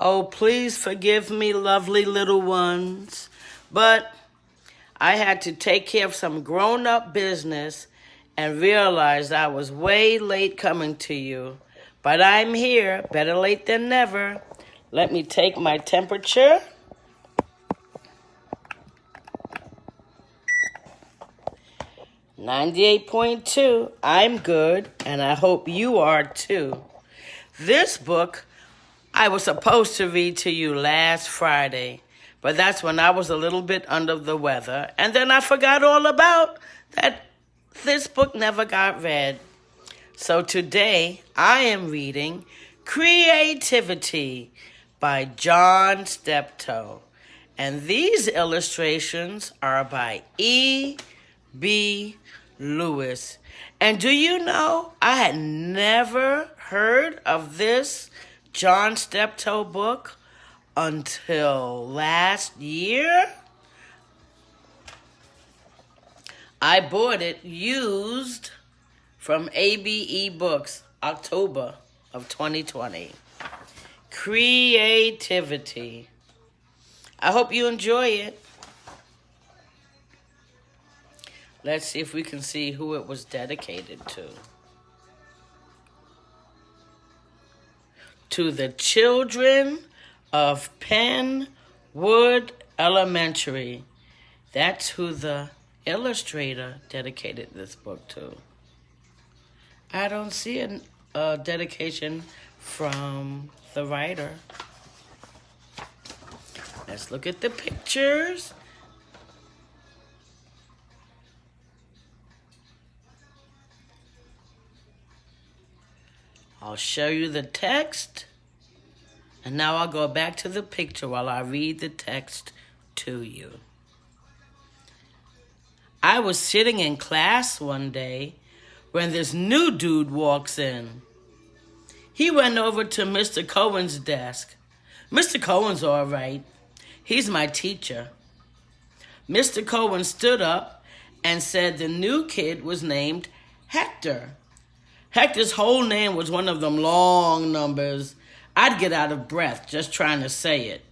Oh, please forgive me, lovely little ones, but I had to take care of some grown-up business and realized I was way late coming to you. But I'm here, better late than never. Let me take my temperature. "98.2. I'm good, and I hope you are too. This book I was supposed to read to you last Friday, but that's when I was a little bit under the weather, and then I forgot all about that this book never got read. So today I am reading Creativity by John Steptoe, and these illustrations are by E.B. Lewis. And do you know, I had never heard of this John Steptoe book until last year. I bought it used from ABE Books, October of 2020. Creativity. I hope you enjoy it. Let's see if we can see who it was dedicated to. To the children of Penwood Elementary. That's who the illustrator dedicated this book to. I don't see a dedication from the writer. Let's look at the pictures. I'll show you the text, and now I'll go back to the picture while I read the text to you. I was sitting in class one day when this new dude walks in. He went over to Mr. Cohen's desk. Mr. Cohen's all right. He's my teacher. Mr. Cohen stood up and said the new kid was named Hector. Hector's whole name was one of them long numbers. I'd get out of breath just trying to say it.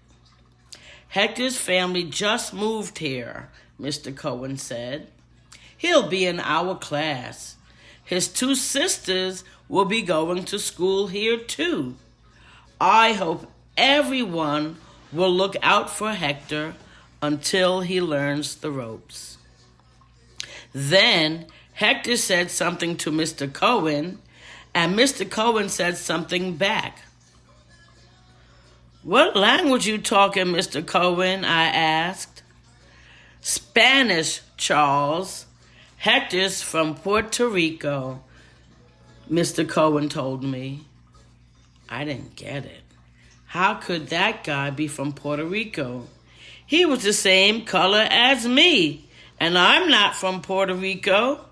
Hector's family just moved here, Mr. Cohen said. He'll be in our class. His two sisters will be going to school here too. I hope everyone will look out for Hector until he learns the ropes. Then Hector said something to Mr. Cohen, and Mr. Cohen said something back. "What language you talking, Mr. Cohen?" I asked. "Spanish, Charles. Hector's from Puerto Rico," Mr. Cohen told me. I didn't get it. How could that guy be from Puerto Rico? He was the same color as me, and I'm not from Puerto Rico.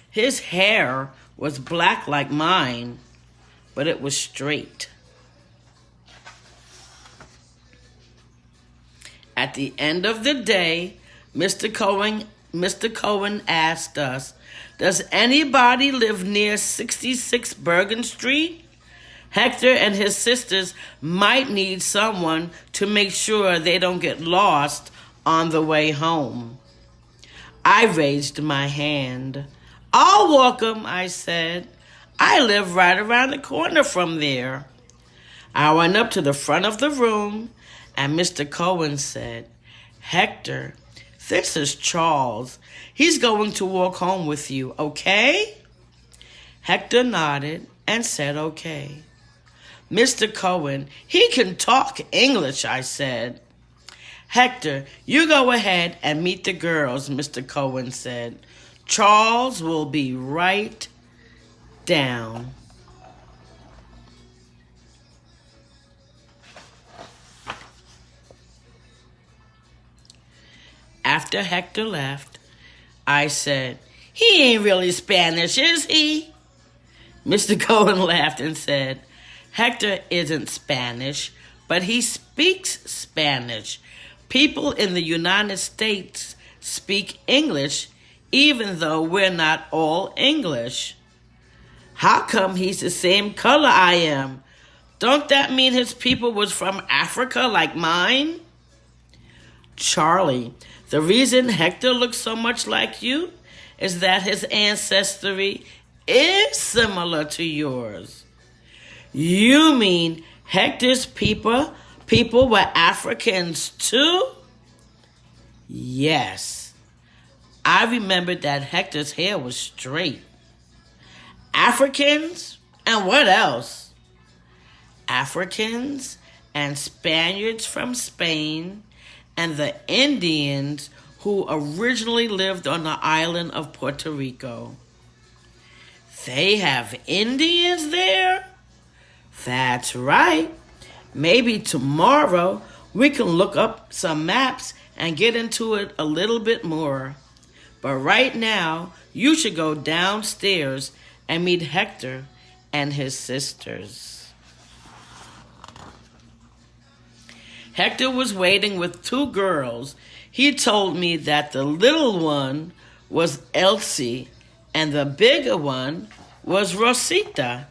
His hair was black like mine, but it was straight. At the end of the day, Mr. Cohen asked us, "Does anybody live near 66 Bergen Street? Hector and his sisters might need someone to make sure they don't get lost on the way home." I raised my hand. "I'll walk 'em," I said. "I live right around the corner from there." I went up to the front of the room, and Mr. Cohen said, "Hector, this is Charles. He's going to walk home with you, okay?" Hector nodded and said, "Okay." "Mr. Cohen, he can talk English," I said. "Hector, you go ahead and meet the girls," Mr. Cohen said. "Charles will be right down." After Hector left, I said, "He ain't really Spanish, is he?" Mr. Cohen laughed and said, "Hector isn't Spanish, but he speaks Spanish. People in the United States speak English, even though we're not all English." "How come he's the same color I am?" Don't that mean his people was from Africa like mine? Charlie, the reason Hector looks so much like you is that his ancestry is similar to yours. You mean Hector's people were Africans too? Yes. I remembered that Hector's hair was straight. Africans? And what else? Africans and Spaniards from Spain and the Indians who originally lived on the island of Puerto Rico. They have Indians there? That's right. Maybe tomorrow we can look up some maps and get into it a little bit more. But right now, you should go downstairs and meet Hector and his sisters. Hector was waiting with two girls. He told me that the little one was Elsie and the bigger one was Rosita.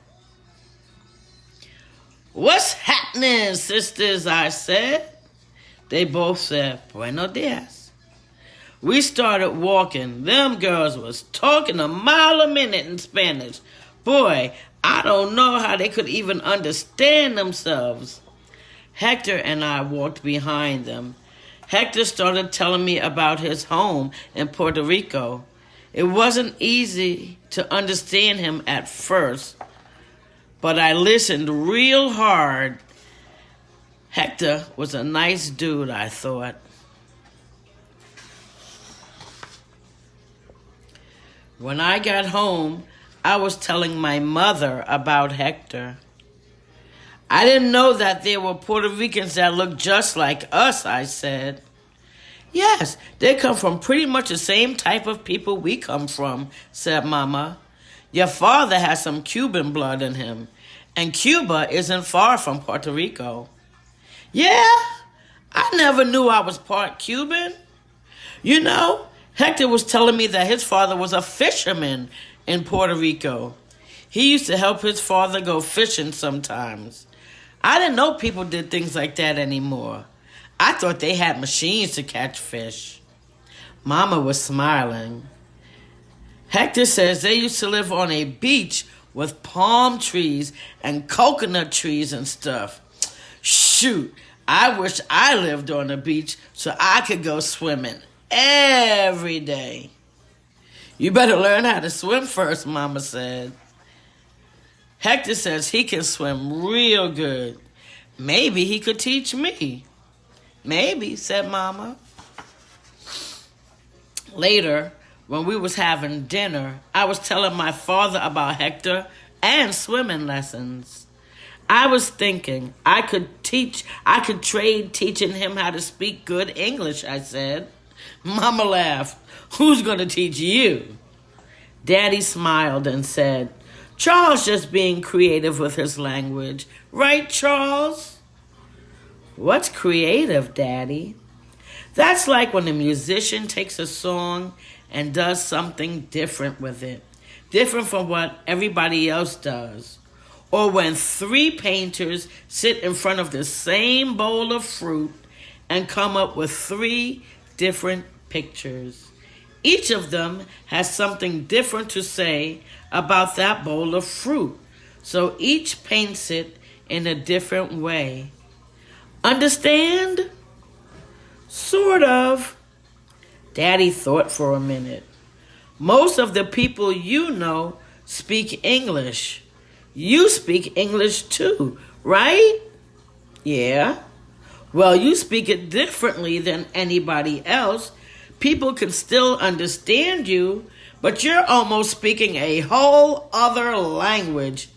What's happening, sisters? I said. They both said, Buenos dias. We started walking. Them girls was talking a mile a minute in Spanish. Boy, I don't know how they could even understand themselves. Hector and I walked behind them. Hector started telling me about his home in Puerto Rico. It wasn't easy to understand him at first, but I listened real hard. Hector was a nice dude, I thought. When I got home, I was telling my mother about Hector. I didn't know that there were Puerto Ricans that looked just like us, I said. Yes, they come from pretty much the same type of people we come from, said Mama. Your father has some Cuban blood in him, and Cuba isn't far from Puerto Rico. Yeah, I never knew I was part Cuban. You know, Hector was telling me that his father was a fisherman in Puerto Rico. He used to help his father go fishing sometimes. I didn't know people did things like that anymore. I thought they had machines to catch fish. Mama was smiling. Hector says they used to live on a beach with palm trees and coconut trees and stuff. Shoot, I wish I lived on a beach so I could go swimming every day. You better learn how to swim first, Mama said. Hector says he can swim real good. Maybe he could teach me. Maybe, said Mama. Later, when we was having dinner, I was telling my father about Hector and swimming lessons. I was thinking I could trade teaching him how to speak good English, I said. Mama laughed. Who's going to teach you? Daddy smiled and said, Charles just being creative with his language. Right, Charles? What's creative, Daddy? That's like when a musician takes a song and does something different with it. Different from what everybody else does. Or when three painters sit in front of the same bowl of fruit and come up with three different pictures. Each of them has something different to say about that bowl of fruit, so each paints it in a different way. Understand? Sort of. Daddy thought for a minute. Most of the people you know speak English. You speak English too, right? Yeah. Well, you speak it differently than anybody else. People can still understand you, but you're almost speaking a whole other language.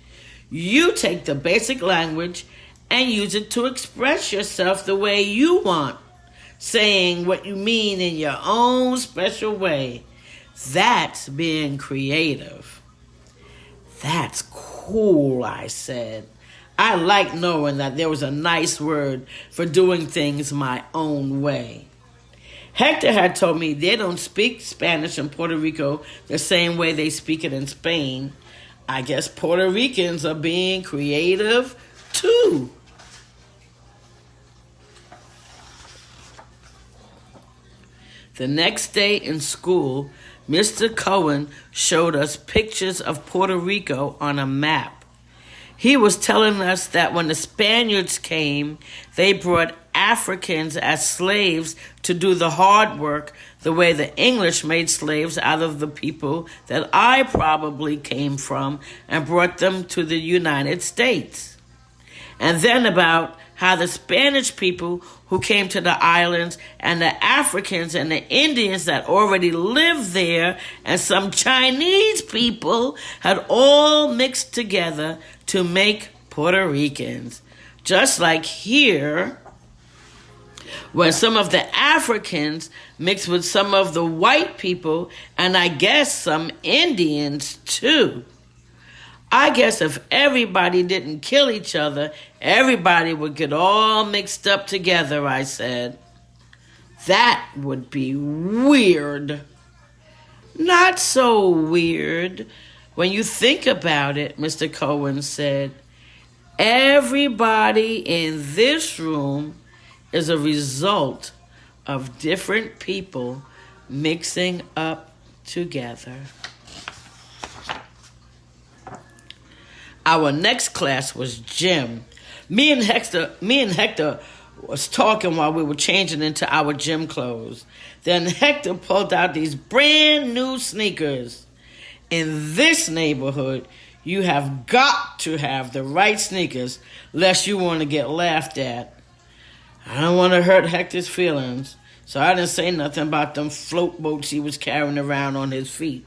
You take the basic language and use it to express yourself the way you want, saying what you mean in your own special way. That's being creative. That's cool, I said. I like knowing that there was a nice word for doing things my own way. Hector had told me they don't speak Spanish in Puerto Rico the same way they speak it in Spain. I guess Puerto Ricans are being creative too. too. The next day in school, Mr. Cohen showed us pictures of Puerto Rico on a map. He was telling us that when the Spaniards came, they brought Africans as slaves to do the hard work the way the English made slaves out of the people that I probably came from and brought them to the United States. And then about how the Spanish people who came to the islands and the Africans and the Indians that already lived there and some Chinese people had all mixed together to make Puerto Ricans. Just like here, when some of the Africans mixed with some of the white people and I guess some Indians too. I guess if everybody didn't kill each other, everybody would get all mixed up together, I said. That would be weird. Not so weird when you think about it, Mr. Cohen said. Everybody in this room is a result of different people mixing up together. Our next class was gym. Me and Hector was talking while we were changing into our gym clothes. Then Hector pulled out these brand new sneakers. In this neighborhood, you have got to have the right sneakers lest you want to get laughed at. I don't want to hurt Hector's feelings, so I didn't say nothing about them float boats he was carrying around on his feet.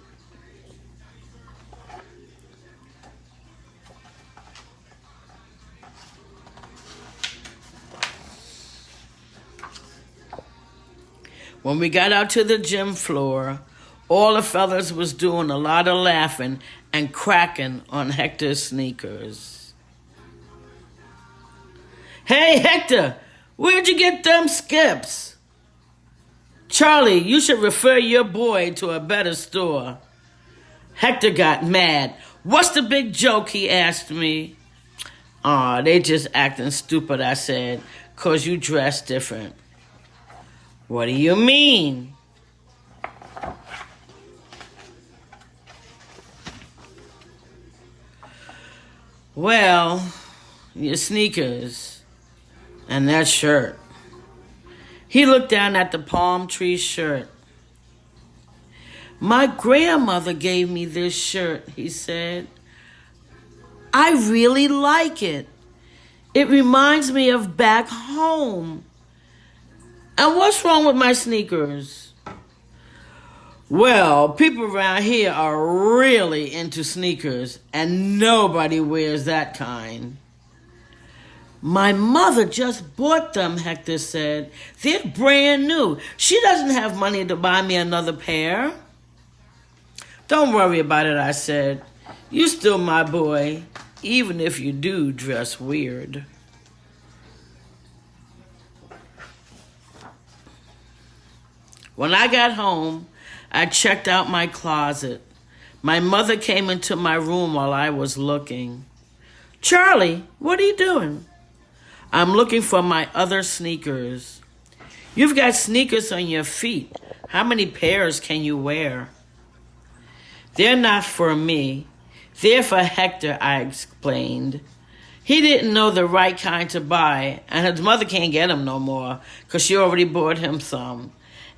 When we got out to the gym floor, all the fellas was doing a lot of laughing and cracking on Hector's sneakers. Hey, Hector, where'd you get them skips? Charlie, you should refer your boy to a better store. Hector got mad. What's the big joke, he asked me. Aw, they just acting stupid, I said, 'cause you dress different. What do you mean? Well, your sneakers and that shirt. He looked down at the palm tree shirt. My grandmother gave me this shirt, he said. I really like it. It reminds me of back home. And what's wrong with my sneakers? Well, people around here are really into sneakers, and nobody wears that kind. My mother just bought them, Hector said. They're brand new. She doesn't have money to buy me another pair. Don't worry about it, I said. You're still my boy, even if you do dress weird. When I got home, I checked out my closet. My mother came into my room while I was looking. Charlie, what are you doing? I'm looking for my other sneakers. You've got sneakers on your feet. How many pairs can you wear? They're not for me. They're for Hector, I explained. He didn't know the right kind to buy, and his mother can't get him no more because she already bought him some.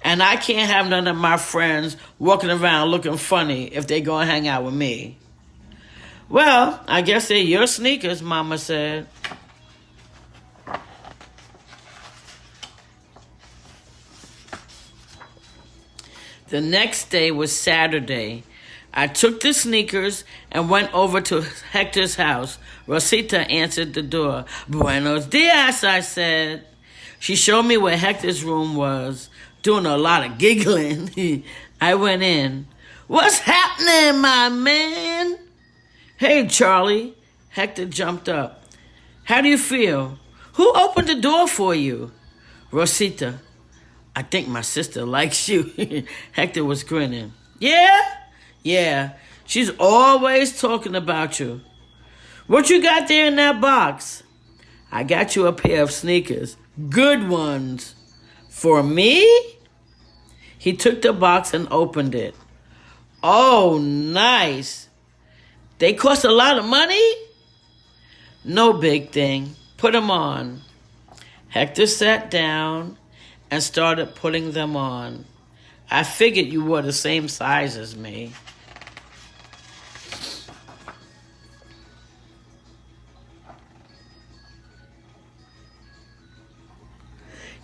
And I can't have none of my friends walking around looking funny if they go and hang out with me. Well, I guess they're your sneakers, Mama said. The next day was Saturday. I took the sneakers and went over to Hector's house. Rosita answered the door. Buenos dias, I said. She showed me where Hector's room was. Doing a lot of giggling. I went in. What's happening, my man? Hey, Charlie. Hector jumped up. How do you feel? Who opened the door for you? Rosita. I think my sister likes you. Hector was grinning. Yeah? Yeah. She's always talking about you. What you got there in that box? I got you a pair of sneakers. Good ones. For me? He took the box and opened it. Oh, nice. They cost a lot of money? No big thing. Put them on. Hector sat down and started putting them on. I figured you were the same size as me.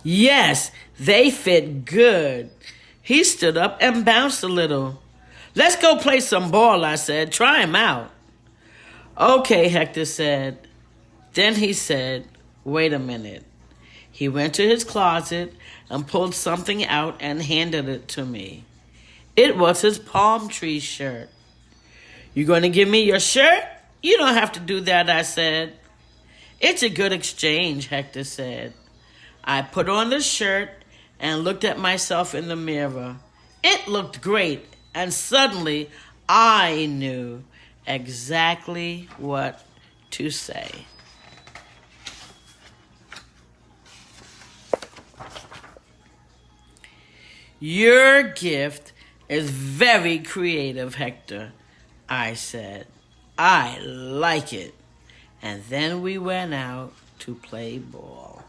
Yes, they fit good. He stood up and bounced a little. Let's go play some ball, I said. Try him out. Okay, Hector said. Then he said, wait a minute. He went to his closet and pulled something out and handed it to me. It was his palm tree shirt. You going to give me your shirt? You don't have to do that, I said. It's a good exchange, Hector said. I put on the shirt and looked at myself in the mirror. It looked great, and suddenly I knew exactly what to say. Your gift is very creative, Hector, I said. I like it. And then we went out to play ball.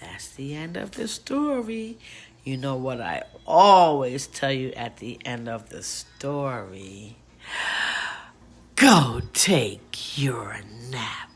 That's the end of the story. You know what I always tell you at the end of the story? Go take your nap.